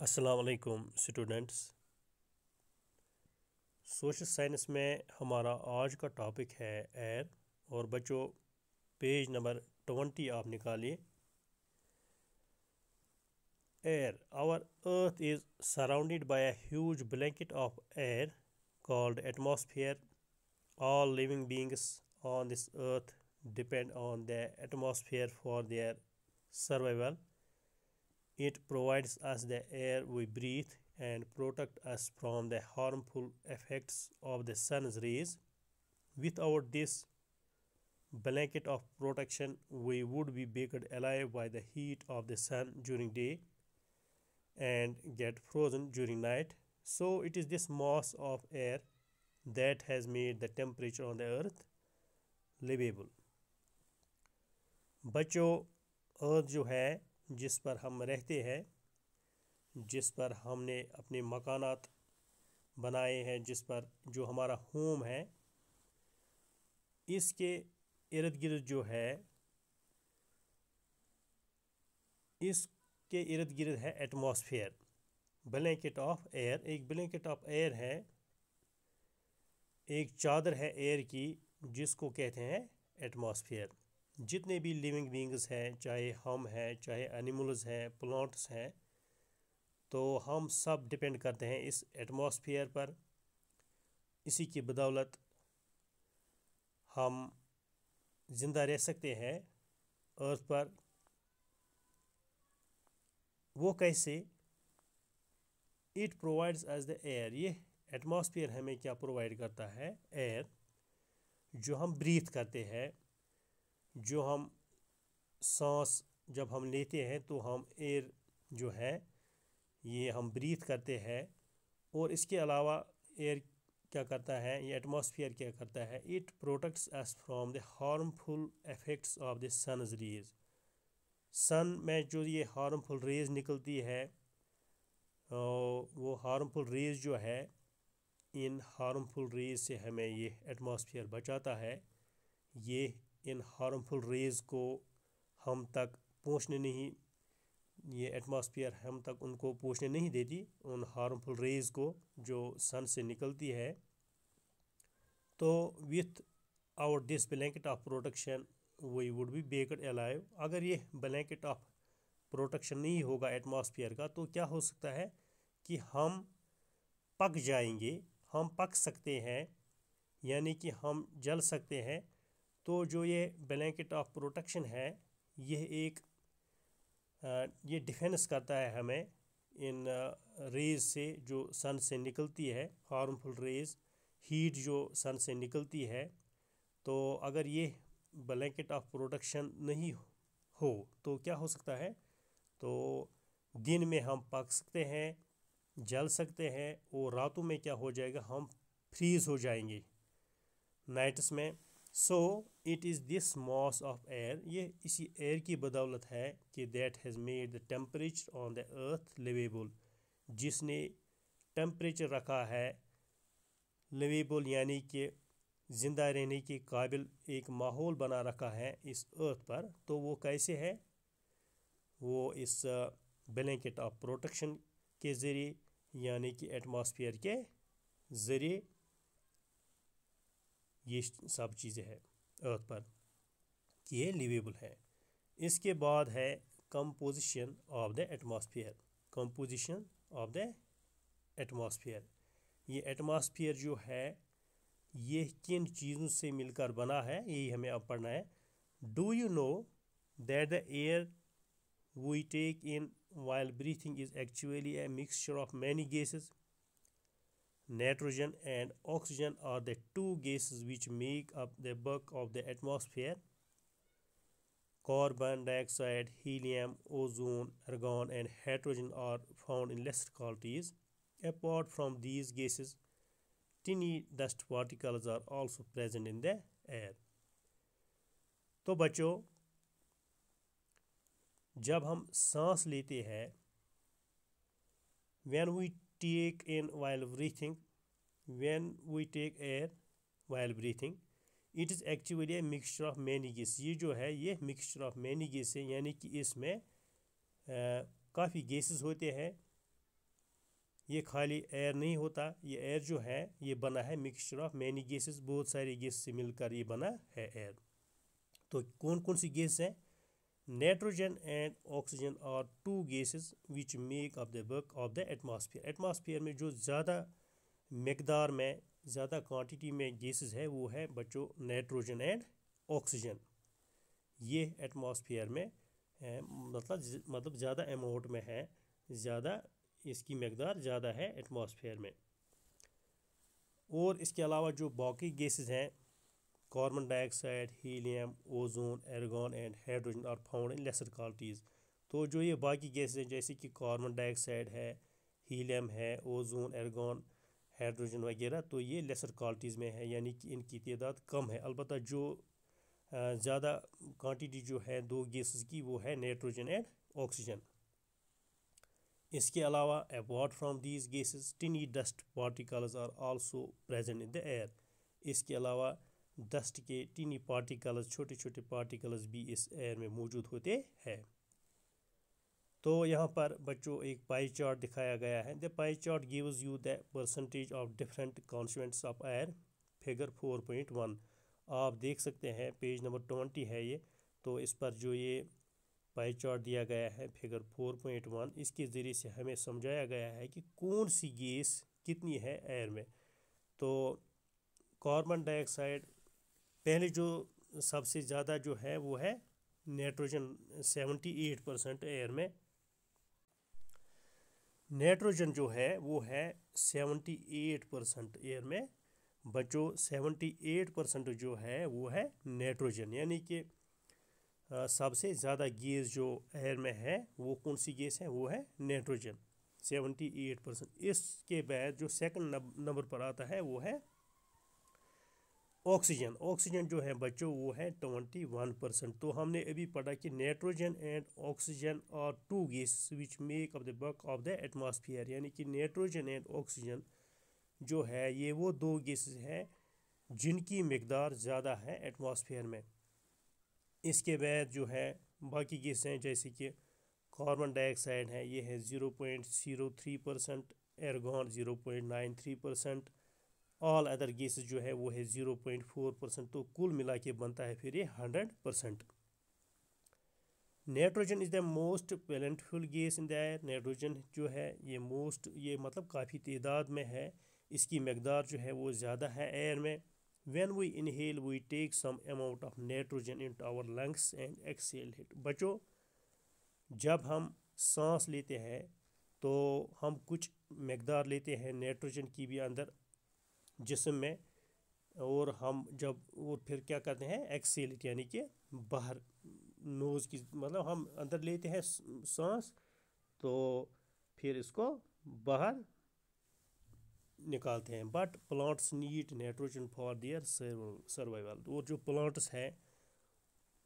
अस्सलाम वालेकुम students. Social science में हमारा आज का टॉपिक है एयर। और बच्चों पेज नंबर 20 आप निकालिए। Air, our earth is surrounded by a huge blanket of air called atmosphere. All living beings on this earth depend on the atmosphere for their survival. It provides us the air we breathe and protect us from the harmful effects of the sun's rays. Without this blanket of protection, we would be baked alive by the heat of the sun during day and get frozen during night. So it is this mass of air that has made the temperature on the earth livable. बच्चों, अर्थ जो है जिस पर हम रहते हैं, जिस पर हमने अपने मकानात बनाए हैं, जिस पर जो हमारा होम है, इसके इर्द गिर्द जो है, इसके इर्द गिर्द है एटमॉस्फेयर, ब्लैंकेट ऑफ एयर। एक ब्लैंकेट ऑफ एयर है, एक चादर है एयर की, जिसको कहते हैं एटमॉस्फेयर। जितने भी लिविंग बीइंग्स हैं, चाहे हम हैं, चाहे एनिमल्स हैं, प्लांट्स हैं, तो हम सब डिपेंड करते हैं इस एटमॉस्फेयर पर। इसी की बदौलत हम ज़िंदा रह सकते हैं अर्थ पर। वो कैसे? It provides as the air. ये एटमॉस्फेयर हमें क्या प्रोवाइड करता है? एयर, जो हम ब्रीथ करते हैं, जो हम सांस जब हम लेते हैं तो हम एयर जो है ये हम ब्रीथ करते हैं। और इसके अलावा एयर क्या करता है, ये एटमॉस्फेयर क्या करता है? It protects us from the harmful effects of the sun's rays. Sun में जो ये हार्मफुल रेज निकलती है, वो हार्मफुल रेज जो है, इन हार्मफुल रेज से हमें ये एटमॉस्फेयर बचाता है। ये इन हार्मफुल रेज को हम तक पहुँचने नहीं, ये एटमॉस्फेयर हम तक उनको पहुँचने नहीं देती, उन हार्मफुल रेज को जो सन से निकलती है। तो without this blanket of protection we would be baked alive. अगर ये ब्लैंकेट ऑफ प्रोटेक्शन नहीं होगा एटमॉस्फेयर का, तो क्या हो सकता है कि हम पक जाएंगे, हम पक सकते हैं, यानी कि हम जल सकते हैं। तो जो ये ब्लैंकेट ऑफ प्रोटेक्शन है, यह एक ये डिफेंस करता है हमें इन रेज से जो सन से निकलती है, हार्मफुल रेज, हीट जो सन से निकलती है। तो अगर ये ब्लैंकेट ऑफ प्रोटेक्शन नहीं हो तो क्या हो सकता है? तो दिन में हम पक सकते हैं, जल सकते हैं, और रातों में क्या हो जाएगा, हम फ्रीज हो जाएंगे नाइट्स में। So it is this mass of air, ये इसी एयर की बदौलत है कि that has made the temperature on the earth liveable, जिसने टेम्परेचर रखा है लिवेबल, यानी कि ज़िंदा रहने के काबिल एक माहौल बना रखा है इस अर्थ पर। तो वो कैसे है? वो इस ब्लैंकेट ऑफ प्रोटेक्शन के ज़रिए, यानी कि एटमॉस्फेयर के ज़रिए ये सब चीज़ें हैं अर्थ पर कि ये लिवेबल है। इसके बाद है composition of the atmosphere. Composition of the atmosphere, ये एटमॉस्फेयर जो है ये किन चीज़ों से मिलकर बना है, यही हमें अब पढ़ना है। Do you know that the air we take in while breathing is actually a mixture of many gases? Nitrogen and oxygen are the two gases which make up the bulk of the atmosphere. Carbon dioxide, helium, ozone, argon, and hydrogen are found in lesser quantities. Apart from these gases, tiny dust particles are also present in the air. तो बच्चों, जब हम सांस लेते हैं, when we take in while breathing, when we take air while breathing, it is actually a mixture of many gases। ये जो है ये mixture of many gases है, यानी कि इसमें काफ़ी gases होते हैं। ये खाली एयर नहीं होता, ये एयर जो है ये बना है मिक्सचर ऑफ मैनी गैसेस, बहुत सारे गैस से मिलकर ये बना है एयर। तो कौन कौन सी गैस हैं? Nitrogen and oxygen are two gases which make up the work of the atmosphere. Atmosphere में जो ज़्यादा मकदार में, ज़्यादा क्वांटिटी में गैसेस है वो है बच्चों नाइट्रोजन एंड ऑक्सीजन। ये एटमॉस्फेयर में मतलब ज़्यादा अमाउंट में है, ज़्यादा इसकी मकदार ज़्यादा है एटमॉस्फेयर में। और इसके अलावा जो बाकी गैसेस हैं, carbon dioxide, helium, ozone, argon and hydrogen are found in lesser quantities. तो जो ये बाकी गैसेस हैं जैसे कि कार्बन डाइऑक्साइड है, हीलियम है, ओजोन, एर्गॉन, हाइड्रोजन वगैरह, तो ये लेसर क्वालिटीज़ में है, यानी कि इनकी तादाद कम है। अलबत्ता जो ज़्यादा क्वांटिटी जो है दो गैसेस की वो है नाइट्रोजन एंड ऑक्सीजन। इसके अलावा apart from these gases tiny dust particles are also present in the air. इसके अलावा डस्ट के टिनी पार्टिकल्स, छोटे छोटे पार्टिकल्स भी इस एयर में मौजूद होते हैं। तो यहाँ पर बच्चों एक पाई चार्ट दिखाया गया है। The pie chart gives you the percentage of different constituents of air, figure 4.1। आप देख सकते हैं पेज नंबर 20 है ये। तो इस पर जो ये पाई चार्ट दिया गया है फिगर 4.1, इसके ज़रिए से हमें समझाया गया है कि कौन सी गैस कितनी है एयर में। तो कार्बन डाइऑक्साइड पहले जो सबसे ज़्यादा जो है वो है नाइट्रोजन, 78% एयर में। नाइट्रोजन जो है वो है 78% एयर में। बच्चों 78% जो है वो है नाइट्रोजन, यानी कि सबसे ज़्यादा गैस जो एयर में है वो कौन सी गैस है? वो है नाइट्रोजन, 78%। इसके बाद जो सेकंड नंबर पर आता है वो है ऑक्सीजन। ऑक्सीजन जो है बच्चों वो है 21%। तो हमने अभी पढ़ा कि nitrogen and oxygen are two gas which make up the bulk of the atmosphere, यानी कि नाइट्रोजन एंड ऑक्सीजन जो है ये वो दो गैसेस हैं जिनकी मकदार ज़्यादा है एटमॉस्फेयर में। इसके बाद जो है बाकी गैसें हैं जैसे कि कार्बन डाइऑक्साइड है, ये है 0.03%, एर्गॉन 0.93%, ऑल अदर गैसेस जो है वो है 0.4%। तो कुल मिला के बनता है फिर ये 100%। Nitrogen is the most plentiful gas in the air. Nitrogen जो है ये मतलब काफ़ी तादाद में है, इसकी मकदार जो है वो ज़्यादा है एयर में। When we inhale, we take some amount of nitrogen into our lungs and exhale it। बच्चों जब हम सांस लेते हैं तो हम कुछ मकदार लेते हैं नाइट्रोजन की भी अंदर जिस्म में, और हम जब और फिर क्या करते हैं? एक्सेल इट, यानी कि बाहर नोज़ की मतलब हम अंदर लेते हैं सांस, तो फिर इसको बाहर निकालते हैं। But plants need nitrogen for their survival. और जो प्लांट्स हैं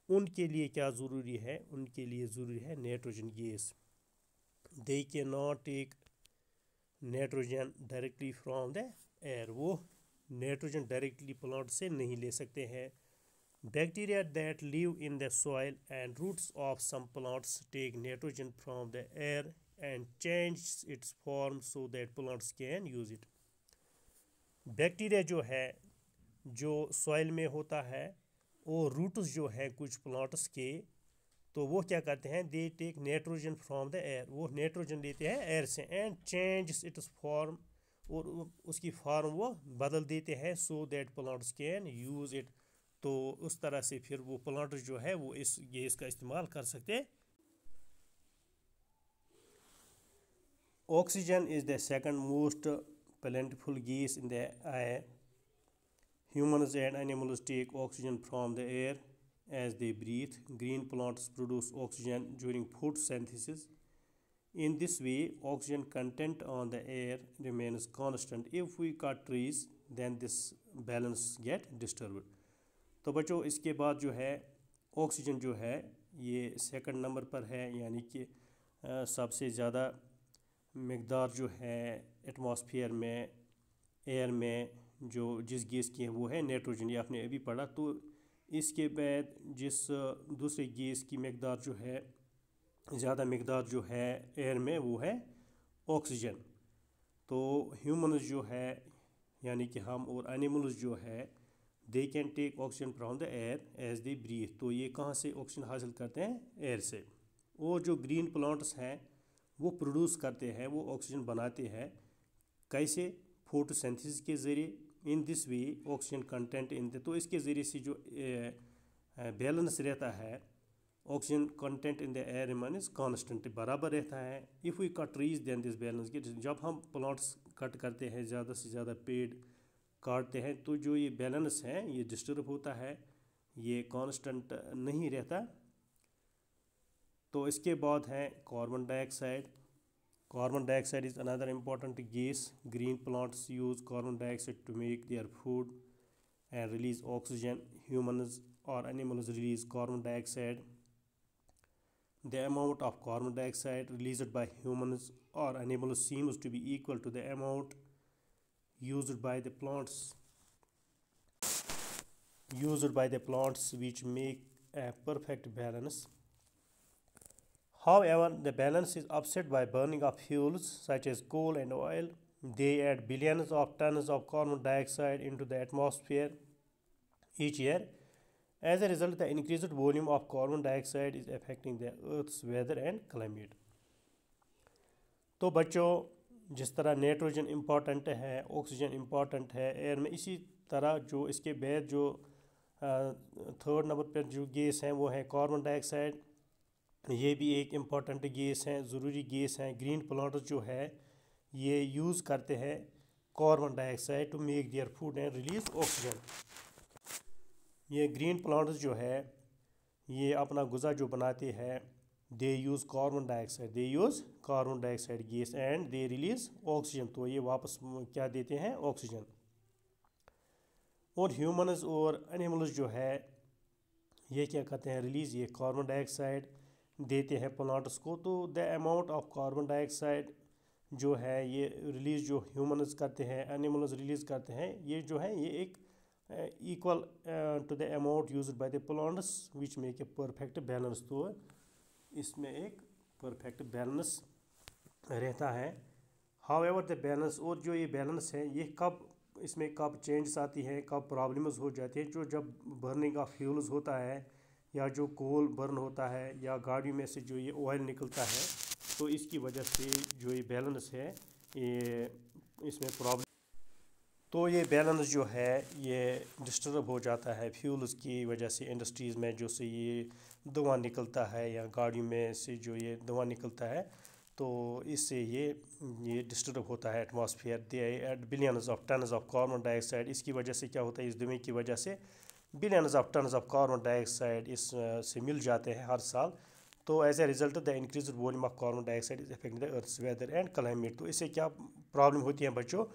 उनके लिए क्या ज़रूरी है? उनके लिए ज़रूरी है nitrogen gas. They can not take nitrogen directly from the air. वो नाइट्रोजन डायरेक्टली प्लांट से नहीं ले सकते हैं। Bacteria that live in the soil and roots of some plants take nitrogen from the air and change its form so that plants can use it. Bacteria जो है जो soil में होता है, और रूट्स जो है कुछ प्लांट्स के, तो वो क्या करते हैं? They take nitrogen from the air. वो नाइट्रोजन लेते हैं एयर से एंड चेंज इट्स फॉर्म, और उसकी फॉर्म वो बदल देते हैं सो that plants can use it. तो उस तरह से फिर वो प्लांट जो है वो इस गैस का इस्तेमाल कर सकते। Oxygen is the second most plentiful gas in the air. Humans and animals take oxygen from the air as they breathe. Green plants produce oxygen during photosynthesis. In this way, oxygen content on the air remains constant. If we cut trees, then this balance get disturbed. तो बच्चों इसके बाद जो है oxygen जो है ये second number पर है, यानी कि सबसे ज़्यादा मकदार जो है एटमॉस्फेयर में, एयर में जो जिस गैस की है वो है नाइट्रोजन, ये आपने अभी पढ़ा। तो इसके बाद जिस दूसरे गैस की मकदार जो है ज़्यादा मकदार जो है एयर में वो है ऑक्सीजन। तो ह्यूमन्स जो है यानी कि हम और एनिमल्स जो है they can take oxygen from the air as they breathe. तो ये कहाँ से ऑक्सीजन हासिल करते हैं? एयर से। और जो ग्रीन प्लांट्स हैं वो प्रोड्यूस करते हैं, वो ऑक्सीजन बनाते हैं। कैसे? फोटोसिंथेसिस के ज़रिए। In this way oxygen content in the, तो इसके ज़रिए से जो बैलेंस रहता है, oxygen content in the air remains constant, बराबर रहता है। If we cut trees then this balance get, जब हम प्लांट्स कट करते हैं, ज़्यादा से ज़्यादा पेड़ काटते हैं, तो जो ये बैलेंस है ये डिस्टर्ब होता है, ये कांस्टेंट नहीं रहता। तो इसके बाद है carbon dioxide. Carbon dioxide is another important gas. Green plants use carbon dioxide to make their food and release oxygen. Humans or animals release carbon dioxide. The amount of carbon dioxide released by humans or animals seems to be equal to the amount used by the plants. Which make a perfect balance. However, the balance is upset by burning of fuels such as coal and oil. They add billions of tons of carbon dioxide into the atmosphere each year. As a result, the increased volume of carbon dioxide is affecting the Earth's weather and climate. तो बच्चों, जिस तरह nitrogen important है, oxygen important है air में, इसी तरह जो इसके बाद जो थर्ड नंबर पर जो गैस हैं वो है कार्बन डाइऑक्साइड। ये भी एक इम्पॉर्टेंट गैस है, ज़रूरी गैस है। ग्रीन प्लांट्स जो है ये यूज़ करते हैं carbon dioxide to make their food and release oxygen. ये ग्रीन प्लांट्स जो है ये अपना गुज़ा जो बनाते हैं, they use carbon dioxide gas and they release oxygen. तो ये वापस क्या देते हैं? ऑक्सीजन। और ह्यूमन्स और एनिमल्स जो है ये क्या करते हैं? रिलीज़ ये कार्बन डाइऑक्साइड देते हैं प्लांट्स को। तो the amount of carbon dioxide जो है ये रिलीज़ जो ह्यूमन्स करते हैं, एनिमल्स रिलीज़ करते हैं, ये जो है ये एक equal to the amount used by the plants which make a perfect balance. तो इसमें एक परफेक्ट बैलेंस रहता है। हाउएवर द बैलेंस, और जो ये बैलेंस है ये इसमें कब चेंजेस आती हैं, कब प्रॉब्लम्स हो जाती हैं, जो जब बर्निंग ऑफ फ्यूल्स होता है या जो कोल बर्न होता है या गाड़ी में से जो ये ऑयल निकलता है, तो इसकी वजह से जो ये बैलेंस है ये इसमें प्रॉब्लम, तो ये बैलेंस जो है ये डिस्टर्ब हो जाता है फ्यूल्स की वजह से। इंडस्ट्रीज़ में जो से ये धुआं निकलता है या गाड़ी में से जो ये धुआं निकलता है, तो इससे ये डिस्टर्ब होता है atmosphere. They add billions of tons of carbon dioxide. इसकी वजह से क्या होता है? इस धुएं की वजह से billions of tons of carbon dioxide इस से मिल जाते हैं हर साल। तो as a result the increase volume of carbon dioxide is affecting the earth's weather and climate. तो इससे क्या प्रॉब्लम होती है बच्चों?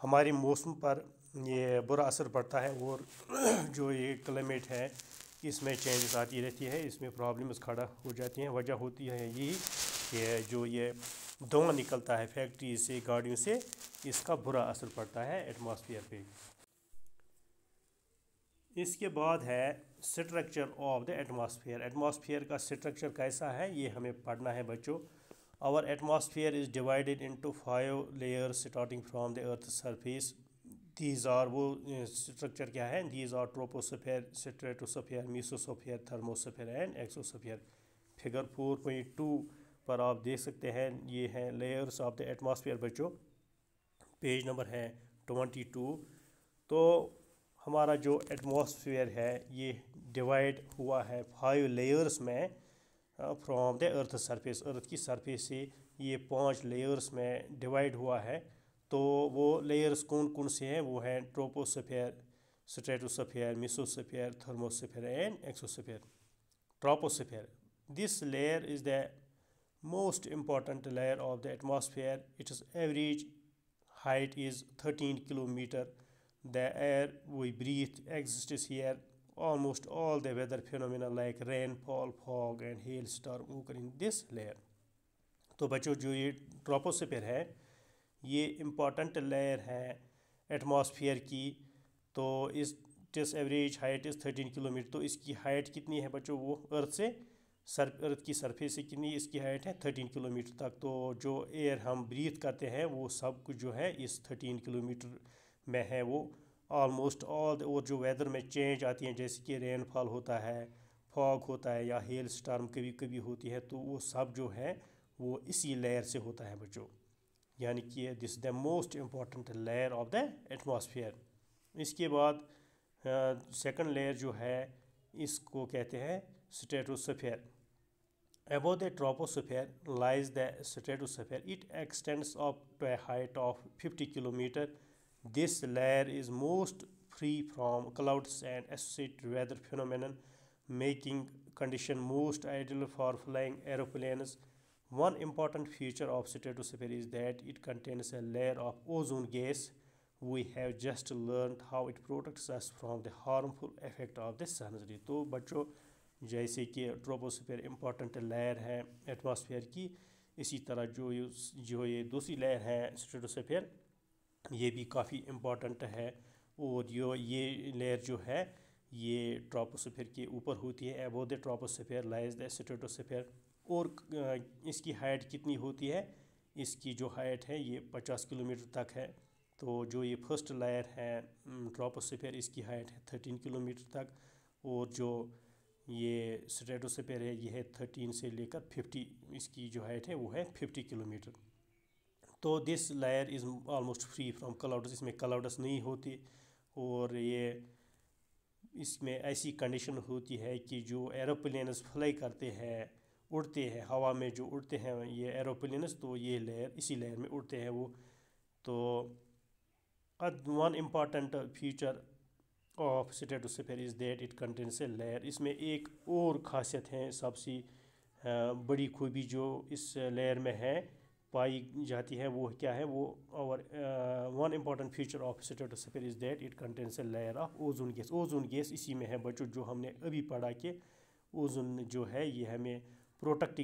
हमारे मौसम पर ये बुरा असर पड़ता है और जो ये क्लाइमेट है इसमें चेंजेस आती रहती है, इसमें प्रॉब्लम्स खड़ा हो जाती हैं। वजह होती है यही कि जो ये धुआं निकलता है फैक्ट्री से, गाड़ियों से, इसका बुरा असर पड़ता है एटमॉस्फेयर पे। इसके बाद है structure of the atmosphere. Atmosphere का स्ट्रक्चर कैसा है ये हमें पढ़ना है बच्चों। Our atmosphere is divided into 5 layers starting from the earth surface. These are, वो स्ट्रक्चर क्या है? These are troposphere, stratosphere, mesosphere, thermosphere and exosphere. Figure 4.2 पर आप देख सकते हैं ये हैं लेयर्स ऑफ द एटमॉस्फेयर बच्चों। पेज नंबर है 22। तो हमारा जो एटमॉस्फेयर है ये डिवाइड हुआ है 5 लेयर्स में फ्रॉम द अर्थ सरफेस। अर्थ की सरफेस से ये 5 लेयर्स में डिवाइड हुआ है। तो वो लेयर्स कौन कौन से हैं? वो हैं troposphere, stratosphere, mesosphere, thermosphere and exosphere. Troposphere, this layer is the most important layer of the atmosphere. Its average height is 13 kilometer. The air we breathe exists here. Almost all the weather phenomena like rainfall, fog and hailstorm occur in this layer. तो बच्चों जो ये troposphere है ये important layer है atmosphere की। तो इस एवरेज हाइट इज़ 13 किलोमीटर। तो इसकी हाइट कितनी है बच्चों? वो अर्थ से अर्थ की सरफेस से कितनी इसकी हाइट है 13 किलोमीटर तक। तो जो एयर हम ब्रीथ करते हैं वो सब कुछ जो है इस 13 किलोमीटर में है वो ऑलमोस्ट ऑल। और जो वेदर में चेंज आती हैं जैसे कि रेनफॉल होता है, फॉग होता है या हेल स्टॉर्म कभी कभी होती है, तो वो सब जो है वो इसी लेयर से होता है बच्चों। यानी कि this the most important layer of the atmosphere. इसके बाद सेकंड लेयर जो है इसको कहते हैं stratosphere. Above the troposphere lies the stratosphere. It extends up to a height of 50 km. This layer is most free from clouds and associated weather phenomena, making condition most ideal for flying aeroplanes. One important feature of stratosphere is that it contains a layer of ozone gas. We have just learned how it protects us from the harmful effect of the sun's rays. तो बच्चों जैसे कि troposphere important layer है atmosphere की, इसी तरह जो ये दूसरी लेयर है स्ट्रेटोस्फीयर ये भी काफ़ी इम्पॉर्टेंट है। और ये लेयर जो है ये ट्रोपोस्फीयर के ऊपर होती है। Above the troposphere lies the stratosphere. और इसकी हाइट कितनी होती है, इसकी जो हाइट है ये 50 किलोमीटर तक है। तो जो ये फर्स्ट लेयर है ट्रोपोस्फीयर इसकी हाइट है 13 किलोमीटर तक। और जो ये स्ट्रेटोस्फीयर है ये है 13 से लेकर 50, इसकी जो हाइट है वो है 50 किलोमीटर। तो this layer is almost free from clouds, इसमें क्लाउड्स नहीं होती। और ये इसमें ऐसी कंडीशन होती है कि जो एरोप्लेन्स फ्लाई करते हैं, उड़ते हैं हवा में, जो उड़ते हैं ये एरोप्लेन्स, तो ये लेयर इसी लेयर में उड़ते हैं वो। तो one important feature of stratosphere is that it contains a layer. इसमें एक और ख़ासियत है, सबसे बड़ी खूबी जो इस लेयर में है पाई जाती है वो क्या है, वो और one important feature of stratosphere is that it contains a layer of ozone gas. Ozone gas इसी में है बच्चों, जो हमने अभी पढ़ा कि ओजोन जो है ये हमें प्रोटेक्ट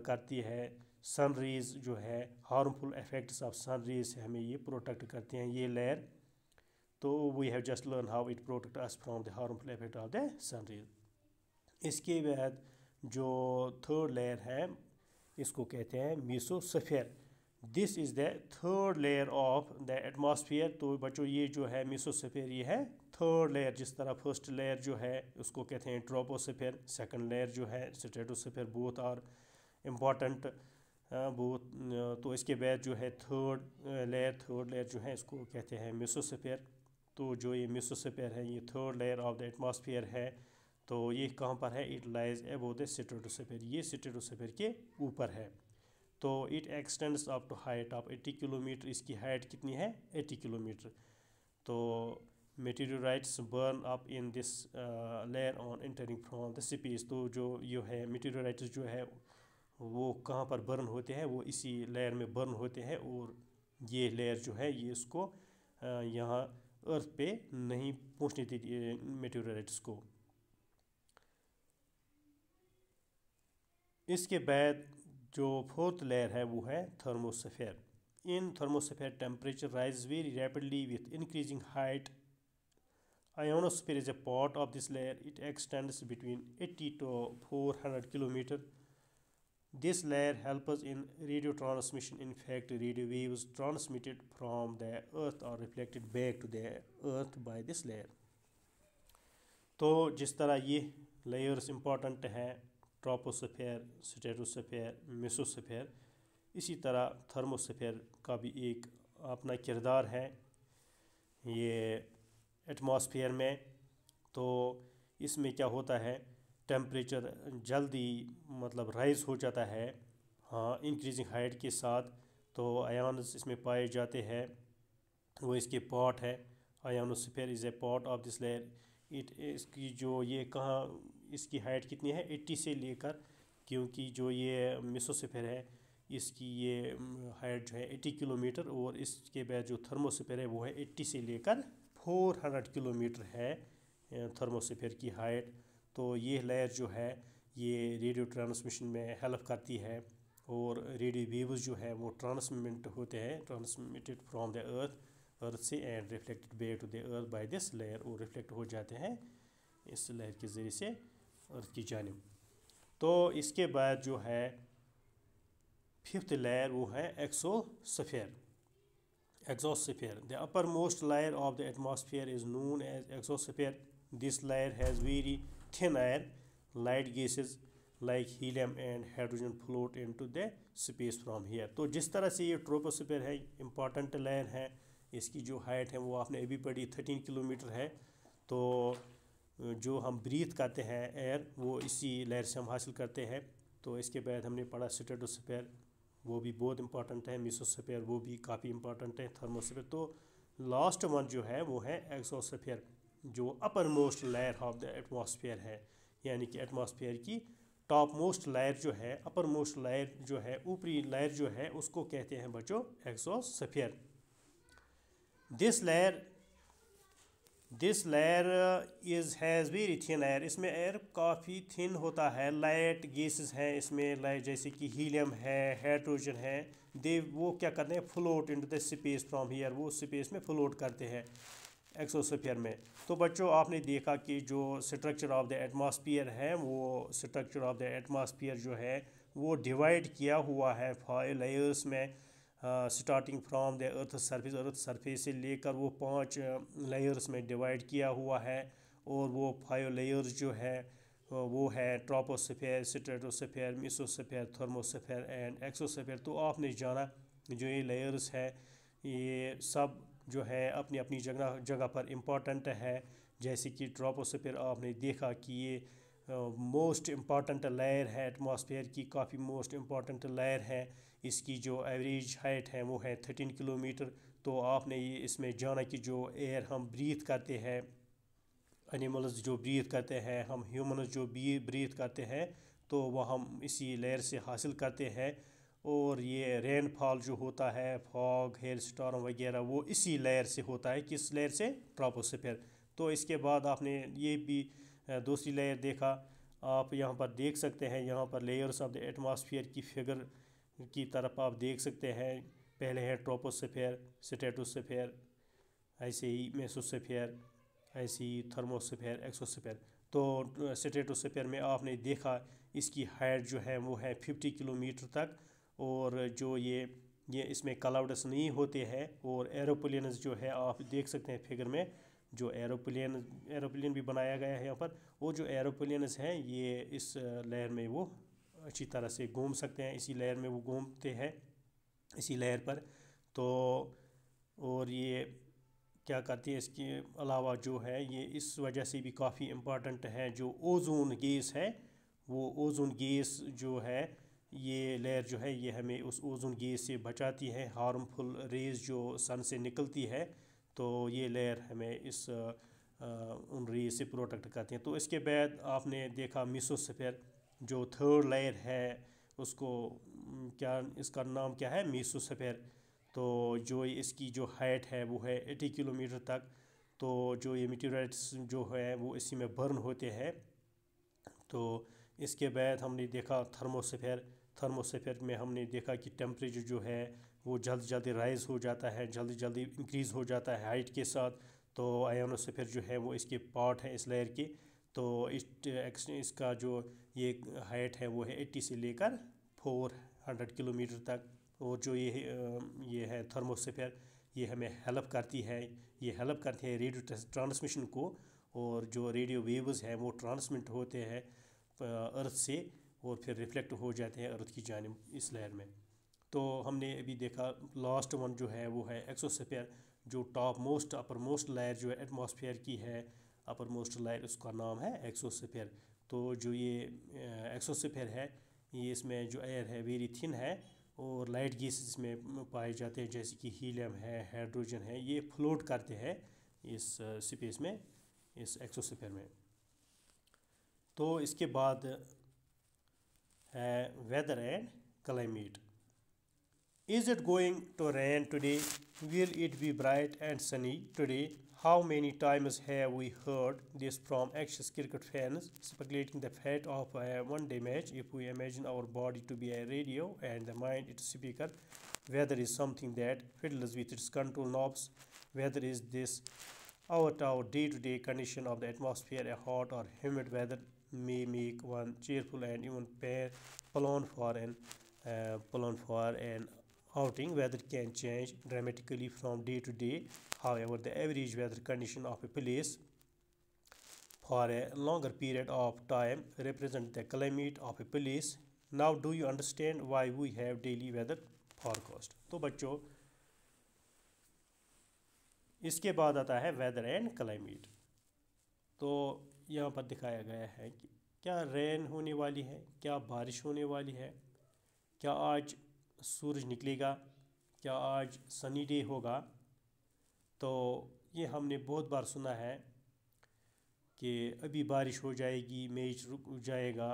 करती है। सन रेज जो है harmful effects of sun rays से हमें ये प्रोटेक्ट करते हैं ये लेयर। तो we have just learn how it protect us from the harmful effect of the sun rays. इसके बाद जो थर्ड लेयर है इसको कहते हैं mesosphere. This is the third layer of the atmosphere. तो बच्चों ये जो है मेसोस्फीयर ये है थर्ड लेयर। जिस तरह फर्स्ट लेयर जो है उसको कहते हैं ट्रोपोस्फीयर, सेकंड लेयर जो है stratosphere, both are important both. तो इसके बाद जो है थर्ड लेयर जो है इसको कहते हैं मेसोस्फीयर। तो जो ये मेसोस्फीयर है ये third layer of the atmosphere है। तो ये कहाँ पर है, it lies above the stratosphere, ये स्ट्रेटोस्फीयर के ऊपर है। तो it extends up to height of 80 kilometre. इसकी हाइट कितनी है 80 किलोमीटर। तो meteorites burn up in this layer on entering from the space. तो जो है मेटीरियोराइट्स जो है वो कहाँ पर बर्न होते हैं, वो इसी लेयर में बर्न होते हैं। और ये लेयर जो है ये इसको यहाँ अर्थ पे नहीं पहुँचने देती मेटीरियोराइट्स को। इसके बाद जो फोर्थ लेयर है वो है thermosphere. In thermosphere temperature rise very rapidly with increasing height. Ionosphere is a part of this layer. It extends between 80 to 400 kilometer. This layer helps in radio transmission. In fact, radio waves transmitted from the earth are reflected back to the earth by this layer. तो जिस तरह ये layers important हैं troposphere, stratosphere, mesosphere, इसी तरह thermosphere का भी एक अपना किरदार है ये एटमॉस्फेयर में। तो इसमें क्या होता है, टेम्परेचर जल्दी मतलब राइज हो जाता है हाँ इंक्रीजिंग हाइट के साथ। तो आयन्स इसमें पाए जाते हैं, वो इसके पार्ट है। Ionosphere is a part of this layer. इसकी जो ये कहाँ इसकी हाइट कितनी है 80 से लेकर, क्योंकि जो ये मेसोस्फीयर है इसकी ये हाइट जो है 80 किलोमीटर। और इसके बाद जो थर्मोस्फीयर है वो है 80 से लेकर 400 किलोमीटर है थर्मोस्फीयर की हाइट। तो ये लेयर जो है ये रेडियो ट्रांसमिशन में हेल्प करती है। और रेडियो वेव्स जो है वो ट्रांसमिट होते हैं, ट्रांसमिटेड फ्रॉम द अर्थ से and reflected back to the earth by this layer. और रिफ्लेक्ट हो जाते हैं इस लेयर के ज़रिए से अर्थ की जानिब। तो इसके बाद जो है फिफ्थ लेयर वो है exosphere. Exosphere. The uppermost layer of the atmosphere is known as exosphere. This layer has very thin air. Light gases like helium and hydrogen float into the space from here. तो जिस तरह से ये troposphere है important layer है, इसकी जो height है वो आपने अभी पढ़ी 13 किलोमीटर है। तो जो हम ब्रीथ करते हैं एयर वो इसी लेयर से हम हासिल करते हैं। तो इसके बाद हमने पढ़ा स्ट्रेटोस्फीयर, वो भी बहुत इंपॉर्टेंट है। मेसोस्फीयर वो भी काफ़ी इंपॉर्टेंट है। थर्मोस्फीयर। तो लास्ट वन जो है वो है एक्सोस्फीयर, जो upper most layer of the atmosphere है, यानी कि एटमॉस्फेयर की टॉप मोस्ट लेयर जो है, अपर मोस्ट लेयर जो है, ऊपरी लेयर जो है, उसको कहते हैं बच्चों exosphere. This layer is has very thin air. इसमें एयर काफ़ी थिन होता है। लाइट गैसेस हैं इसमें, लाइट जैसे कि हीलियम है, हाइड्रोजन है, वो क्या करते हैं, float into the space from here, वो स्पेस में फ्लोट करते हैं एक्सोस्फीयर में। तो बच्चों आपने देखा कि जो स्ट्रक्चर ऑफ द एटमॉस्फेयर है, वो स्ट्रक्चर ऑफ द एटमॉस्फेयर जो है वो डिवाइड किया हुआ है 5 लेयर्स में। Starting from the earth surface से लेकर वो 5 लेयर्स में डिवाइड किया हुआ है। और वो 5 लेयर्स जो है वो है troposphere, stratosphere, mesosphere, thermosphere and exosphere. तो आपने जाना जो ये लेयर्स है ये सब जो है अपनी अपनी जगह जगह पर इम्पॉर्टेंट है। जैसे कि ट्रोपोस्फीयर आपने देखा कि ये मोस्ट इम्पॉर्टेंट लेयर है एटमॉस्फेयर की, काफ़ी मोस्ट इम्पॉर्टेंट लेयर है। इसकी जो एवरेज हाइट है वो है 13 किलोमीटर। तो आपने ये इसमें जाना कि जो एयर हम ब्रीथ करते हैं, एनिमल्स जो ब्रीथ करते हैं, हम ह्यूमन्स जो ब्रीथ करते हैं, तो वह हम इसी लेयर से हासिल करते हैं। और ये रेनफॉल जो होता है, फॉग, हेल स्टॉर्म वगैरह, वो इसी लेयर से होता है। किस लेयर से? ट्रोपोस्फीयर। तो इसके बाद आपने ये भी दूसरी लेयर देखा। आप यहाँ पर देख सकते हैं, यहाँ पर लेयर्स ऑफ द एटमॉस्फेयर की फिगर की तरफ आप देख सकते हैं। पहले है ट्रोपोस्फीयर, स्ट्रेटोस्फीयर, ऐसे ही मेसोस्फीयर, ऐसे ही थर्मोस्फीयर, एक्सोस्फीयर। तो स्ट्रेटोस्फीयर में आपने देखा इसकी हाइट जो है वो है 50 किलोमीटर तक। और जो ये इसमें क्लाउड्स नहीं होते हैं। और एरोप्लेन्स जो है आप देख सकते हैं फिगर में, जो एरोप्लेन भी बनाया गया है यहाँ पर। वो जो एरोप्लेन्स हैं ये इस लेयर में वो अच्छी तरह से घूम सकते हैं, इसी लेयर में वो घूमते हैं, इसी लेयर पर। तो और ये क्या करती है, इसके अलावा जो है ये इस वजह से भी काफ़ी इम्पॉर्टेंट है। जो ओजोन गैस है, वो ओजोन गैस जो है, ये लेयर जो है ये हमें उस ओजोन गैस से बचाती है। हार्मफुल रेज जो सन से निकलती है, तो ये लेयर हमें इस उन रेज से प्रोटेक्ट करती है। तो इसके बाद आपने देखा मेसोस्फीयर, जो थर्ड लेयर है, उसको क्या, इसका नाम क्या है, मेसोस्फीयर। तो जो इसकी जो हाइट है वो है 80 किलोमीटर तक। तो जो ये मीटेराइट्स जो है वो इसी में बर्न होते हैं। तो इसके बाद हमने देखा थर्मोस्फीयर में हमने देखा कि टेम्परेचर जो है वो जल्दी जल्दी राइज़ हो जाता है, जल्दी जल्दी इंक्रीज़ हो जाता है हाइट के साथ। तो आयोनोस्फीयर जो है वो इसके पार्ट है इस लेयर के। तो इसका जो ये हाइट है वो है 80 से लेकर 400 किलोमीटर तक। और जो ये है थर्मोस्फीयर, ये हमें हेल्प करती है, ये हेल्प करती है रेडियो ट्रांसमिशन को। और जो रेडियो वेव्स हैं वो ट्रांसमिट होते हैं अर्थ से और फिर रिफ्लेक्ट हो जाते हैं अर्थ की जानिब इस लेयर में। तो हमने अभी देखा लास्ट वन जो है वो है एक्सोस्फीयर, जो top most upper most layer जो है एटमॉस्फेयर की है, अपर मोस्ट लेयर, उसका नाम है एक्सोस्फीयर। तो जो ये एक्सोस्फीयर है, ये इसमें जो एयर है वेरी थिन है और लाइट गैसेस में पाए जाते हैं, जैसे कि हीलियम है, हाइड्रोजन है, ये फ्लोट करते हैं इस स्पेस में, इस एक्सोस्फीयर में। तो इसके बाद है weather and climate. Is it going to rain today? Will it be bright and sunny today? How many times have we heard this from anxious cricket fans speculating the fate of a one-day match? If we imagine our body to be a radio and the mind its speaker, weather is something that fiddles with its control knobs. Weather is this our day-to-day condition of the atmosphere, a hot or humid weather may make one cheerful and even plan for an outing. Weather can change dramatically from day to day. However, the average weather condition of a place for a longer period of time represent the climate of a place. Now, do you understand why we have daily weather forecast? तो बच्चों, इसके बाद आता है weather and climate. तो यहाँ पर दिखाया गया है कि क्या रेन होने वाली है, क्या बारिश होने वाली है, क्या आज सूरज निकलेगा, क्या आज सनी डे होगा। तो ये हमने बहुत बार सुना है कि अभी बारिश हो जाएगी, मैच रुक जाएगा,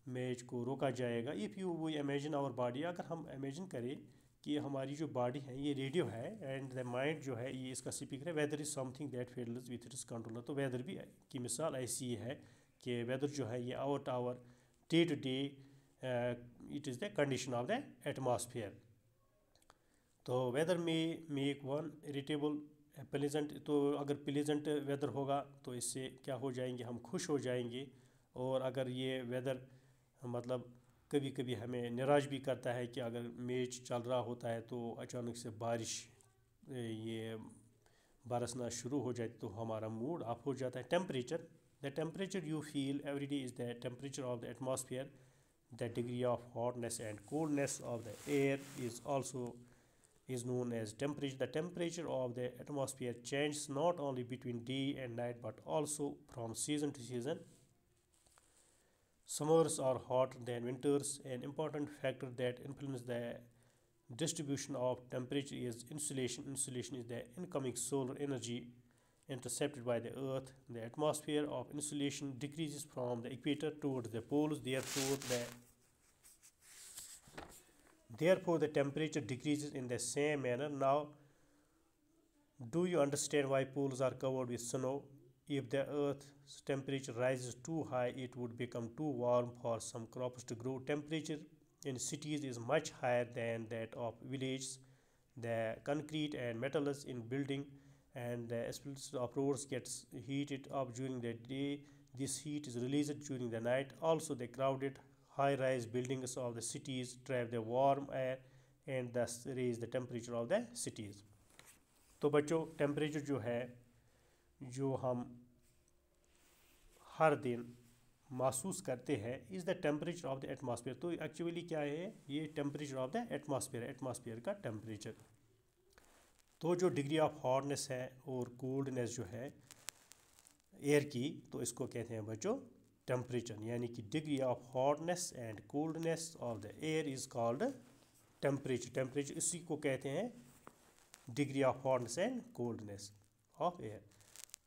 मैच को रोका जाएगा। If you we imagine our body, अगर हम इमेजिन करें कि हमारी जो बॉडी है ये रेडियो है एंड द माइंड जो है ये इसका स्पीकर है। Weather is something that fiddles with its controller. तो वेदर भी की मिसाल ऐसी है कि वेदर जो है ये our day to day it is the condition of the atmosphere. तो वेदर में मेक वन इरिटेबल प्लेजेंट। तो अगर प्लेजेंट वेदर होगा तो इससे क्या हो जाएंगे, हम खुश हो जाएंगे। और अगर ये वेदर मतलब कभी कभी हमें निराश भी करता है कि अगर मैच चल रहा होता है तो अचानक से बारिश ये बरसना शुरू हो जाए तो हमारा मूड ऑफ हो जाता है। Temperature, the temperature you feel every day is the temperature of the atmosphere. The degree of hotness and coldness of the air is also is known as temperature. The temperature of the atmosphere changes not only between day and night but also from season to season. Summers are hotter than winters. An important factor that influences the distribution of temperature is insolation. Insolation is the incoming solar energy intercepted by the earth. The atmosphere of insolation decreases from the equator towards the poles. Therefore, the temperature decreases in the same manner. Now, do you understand why poles are covered with snow? If the Earth's temperature rises too high, it would become too warm for some crops to grow. Temperature in cities is much higher than that of villages. The concrete and metals in building and the asbestos of roads gets heated up during the day. This heat is released during the night. Also, the crowded high-rise buildings of the cities trap the warm air and thus raise the temperature of the cities. तो बच्चों, temperature जो है जो हम हर दिन महसूस करते हैं is the temperature of the atmosphere. तो एक्चुअली क्या है, ये टेम्परेचर ऑफ द एटमॉस्फेयर का टेम्परेचर। तो जो डिग्री ऑफ हॉटनेस है और कोल्डनेस जो है एयर की, तो इसको कहते हैं बच्चों टेम्परेचर। यानी कि degree of hotness and coldness of the air is called temperature. Temperature इसी को कहते हैं degree of hotness and coldness of air.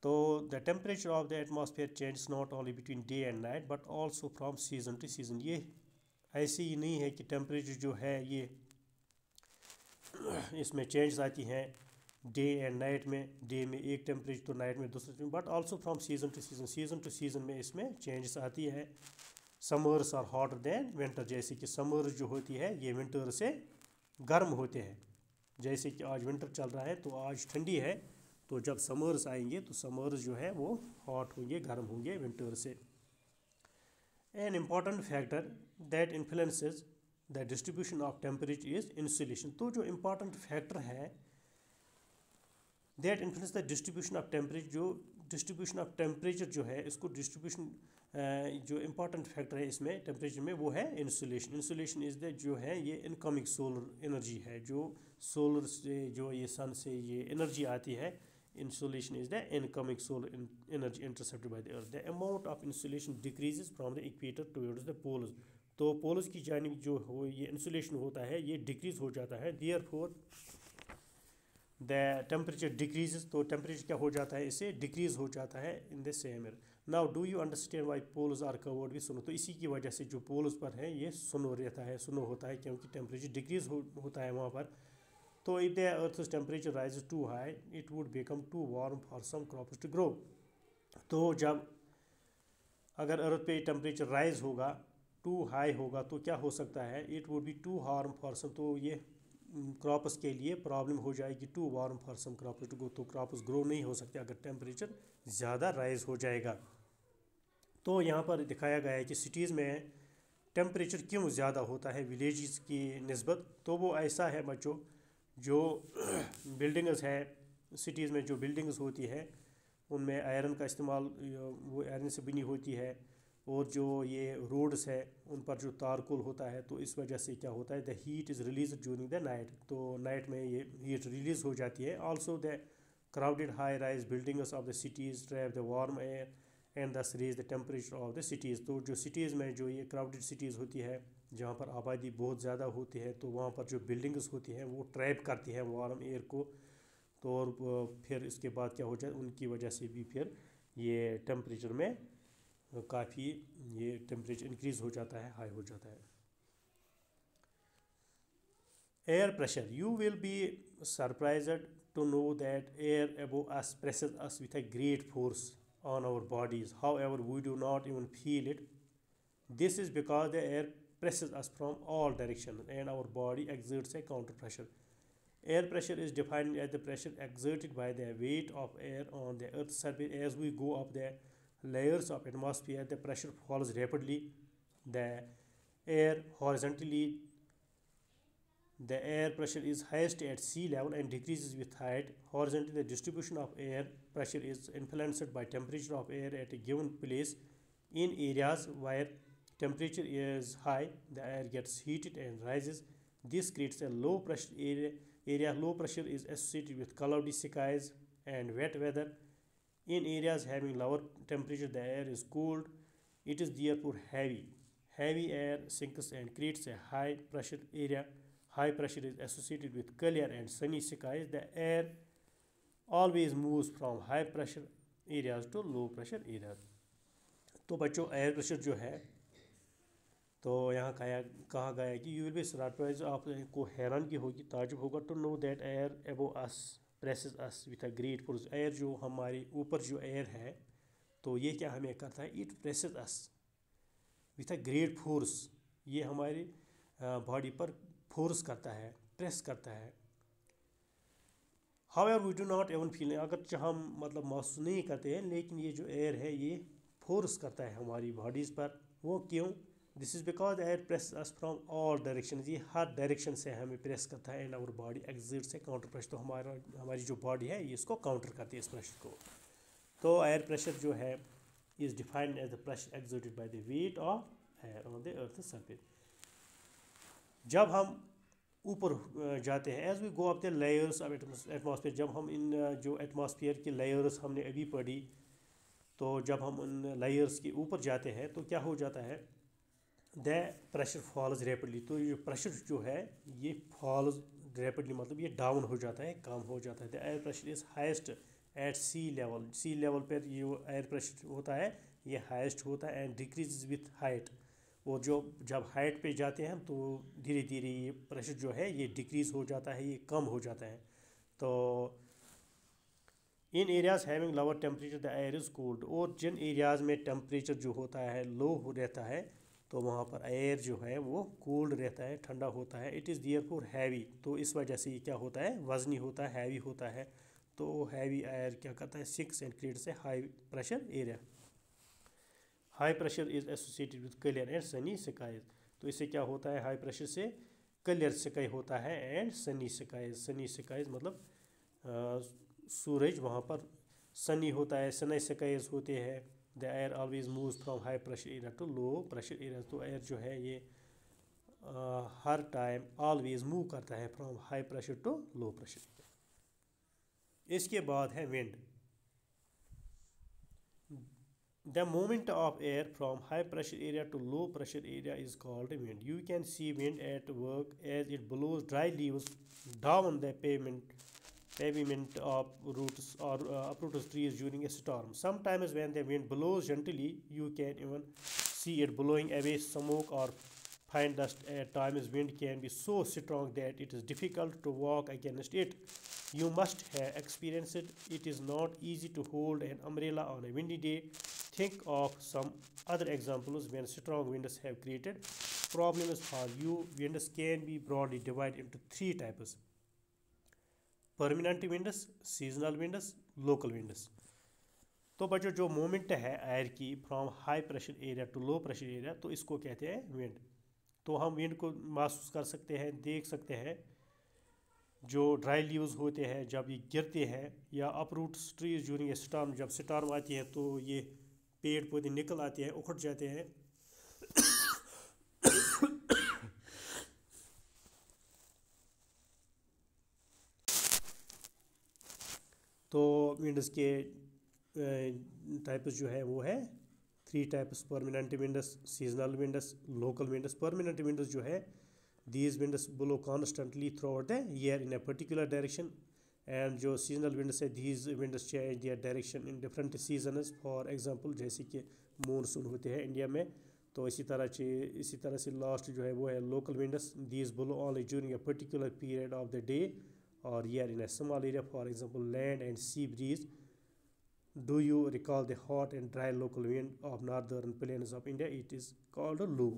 तो the temperature of the atmosphere change not only between day and night but also from season to season. ये ऐसे ही नहीं है कि टेम्परेचर जो है ये इसमें चेंज आती हैं डे एंड नाइट में, डे में एक टेम्परेचर तो नाइट में दूसरे, but also from season to season में इसमें चेंजेस आती है। Summers are hotter than winter. जैसे कि समर्स जो होती है ये विंटर से गर्म होते हैं। जैसे कि आज विंटर चल रहा है तो आज ठंडी है, तो जब समर्स आएंगे तो समर्स जो है वो हॉट होंगे, गर्म होंगे विंटर से। An important factor that influences the distribution of temperature is insulation. तो जो इम्पॉर्टेंट फैक्टर है that influence the distribution of temperature, जो डिस्ट्रीब्यूशन ऑफ टेम्परेचर जो है इसको डिस्ट्रीब्यूशन जो इम्पॉर्टेंट फैक्टर है इसमें टेम्परेचर में वो है इंसुलेशन। इंसुलेशन इज़ द जो है ये इनकमिंग सोलर एनर्जी है, जो सोलर से जो ये सन से ये एनर्जी आती है। Insulation is the incoming solar energy intercepted by the earth. The amount of insulation decreases from the equator towards the poles. तो पोल्स की जानिब जो हो ये इंसुलेशन होता है ये डिक्रीज हो जाता है। Therefore the temperature decreases. तो टेम्परेचर क्या हो जाता है, इससे डिक्रीज हो जाता है in the same year. Now do you understand why poles are covered with snow. तो इसी की वजह से जो पोल्स पर है ये स्नो रहता है, स्नो होता है क्योंकि टेम्परेचर डिक्रीज होता है वहाँ पर। तो if the earth's temperature rises too high it would become too warm for some crops to grow. तो जब अगर अर्थ पे टेम्परेचर राइज होगा, टू हाई होगा, तो क्या हो सकता है, it would be too warm for some. तो ये क्रॉप्स के लिए प्रॉब्लम हो जाएगी, too warm for some crops to grow. तो क्रॉप्स ग्रो नहीं हो सकते अगर टेम्परेचर ज़्यादा राइज हो जाएगा। तो यहाँ पर दिखाया गया है कि सिटीज़ में टेम्परेचर क्यों ज़्यादा होता है विलेजेस की निस्बत। तो वो ऐसा है बच्चों, जो बिल्डिंग्स है, सिटीज़ में जो बिल्डिंग्स होती है उनमें आयरन का इस्तेमाल, वो आयरन से बनी होती है। और जो ये रोड्स है उन पर जो तारकोल होता है, तो इस वजह से क्या होता है, the heat is release during the night, तो नाइट में ये हीट रिलीज़ हो जाती है। Also the crowded high-rise buildings of the cities trap the warm air and thus raise the temperature of the cities। तो जो सिटीज़ में जो ये क्राउडेड सिटीज़ होती है, जहाँ पर आबादी बहुत ज़्यादा होती है, तो वहाँ पर जो बिल्डिंग्स होती हैं वो ट्रैप करती हैं वार्म एयर को। तो और फिर इसके बाद क्या हो जाए, उनकी वजह से भी फिर ये टेम्परेचर में काफ़ी ये टेम्परेचर इंक्रीज़ हो जाता है, हाई हो जाता है। Air pressure. You will be surprised to know that air above us presses us with a great force on our bodies. However, we do not even feel it. This is because the air presses us from all directions and our body exerts a counter pressure. Air pressure is defined as the pressure exerted by the weight of air on the Earth's surface. As we go up the layers of atmosphere, the pressure falls rapidly. The air horizontally The air pressure is highest at sea level and decreases with height. Horizontally, the distribution of air pressure is influenced by temperature of air at a given place. In areas where temperature is high, the air gets heated and rises. This creates a low pressure area. Low pressure is associated with cloudy skies and wet weather. In areas having lower temperature, the air is cooled. It is therefore heavy. Heavy air sinks and creates a high pressure area. High pressure is associated with clear and sunny skies. The air always moves from high pressure areas to low pressure areas। तो बच्चों air pressure जो है, तो यहाँ कहा गया है कि यू विल बी सरप्राइज, आपको हैरानगी होगी, ताजुब होगा, to know that air above us presses us with a great force. Air जो हमारे ऊपर जो एयर है, तो ये क्या हमें करता है, it presses us with a great force. ये हमारी बॉडी पर फोर्स करता है, प्रेस करता है। However we do not even feel, अगर हम मतलब महसूस नहीं करते हैं, लेकिन ये जो एयर है ये फोर्स करता है हमारी बॉडीज़ पर। वो क्यों? This is because air press us from all direction, ये हर डायरेक्शन से हमें प्रेस करता है। एंड आवर बॉडी एग्जर्ट से काउंटर प्रेशर, तो हमारी जो बॉडी है ये इसको काउंटर करती है, इस प्रेशर को। तो एयर प्रेशर जो है is defined as the pressure exerted by the weight of air on the earth surface. जब हम ऊपर जाते हैं, as we go up the layers of atmosphere, जब हम इन जो एटमॉस्फेयर की लेयर्स हमने अभी पढ़ी, तो जब हम उन लेयर्स के ऊपर जाते हैं तो क्या हो जाता है, द प्रेशर फॉल्स रैपिडली। तो ये प्रेशर जो है ये फॉल्स रैपिडली, मतलब ये डाउन हो जाता है, कम हो जाता है। The air pressure is highest at sea level. Sea level पर ये एयर प्रेशर होता है ये हाइस्ट होता है, एंड डिक्रीज विथ हाइट। और जो जब हाइट पे जाते हैं तो धीरे धीरे ये प्रेशर जो है ये डिक्रीज़ हो जाता है, ये कम हो जाता है। तो in areas having lower temperature the air is cold. और जिन एरियाज़ में टेम्परेचर जो होता है लो रहता है, तो वहाँ पर एयर जो है वो कोल्ड रहता है, ठंडा होता है। इट इज़ देयरफॉर हैवी, तो इस वजह से ये क्या होता है, वजनी होता है, हैवी होता है। तो हैवी एयर क्या करता है, sinks and creates a high pressure area. High pressure is associated with clear and sunny skies. तो इससे क्या होता है, हाई प्रेशर से क्लियर स्काई होता है and sunny skies. Sunny skies मतलब सूरज वहाँ पर सनी होता है, सनी स्काइज होते हैं। The air always moves from high pressure area to low pressure area. तो एयर जो है ये हर टाइम ऑलवेज मूव करता है from high pressure to low pressure. इसके बाद है wind. The movement of air from high pressure area to low pressure area is called wind. You can see wind at work as it blows dry leaves down the pavement of roots or uproots trees during a storm. Sometimes when the wind blows gently, you can even see it blowing away smoke or fine dust. At times wind can be so strong that it is difficult to walk against it. You must have experienced it. It is not easy to hold an umbrella on a windy day. Think of some other examples when strong winds have created problems for you. Winds can be broadly divided into three types: permanent winds, seasonal winds, local winds. तो बच्चों जो movement है air की from high pressure area to low pressure area, तो इसको कहते हैं wind. तो हम विंड को महसूस कर सकते हैं, देख सकते हैं। जो ड्राई लीव्स होते हैं जब ये गिरते हैं, या uproots trees during a storm, जब स्टॉर्म आती है तो ये पेड़ पौधे निकल आते हैं, उखड़ जाते हैं। तो विंड्स के टाइप्स जो है वो है 3 types: permanent winds, seasonal winds, local winds. Permanent winds जो है, these winds blow constantly throughout the year in a particular direction, and जो seasonal winds है, these winds change their direction in different seasons. for example जैसे कि monsoon होते हैं India में, तो इसी तरह से लास्ट जो है वो है local winds. these blow only during a particular period of the day or year in a small area, for example land and sea breeze. Do you recall the hot and dry local wind of northern plains of India? It is called a loo.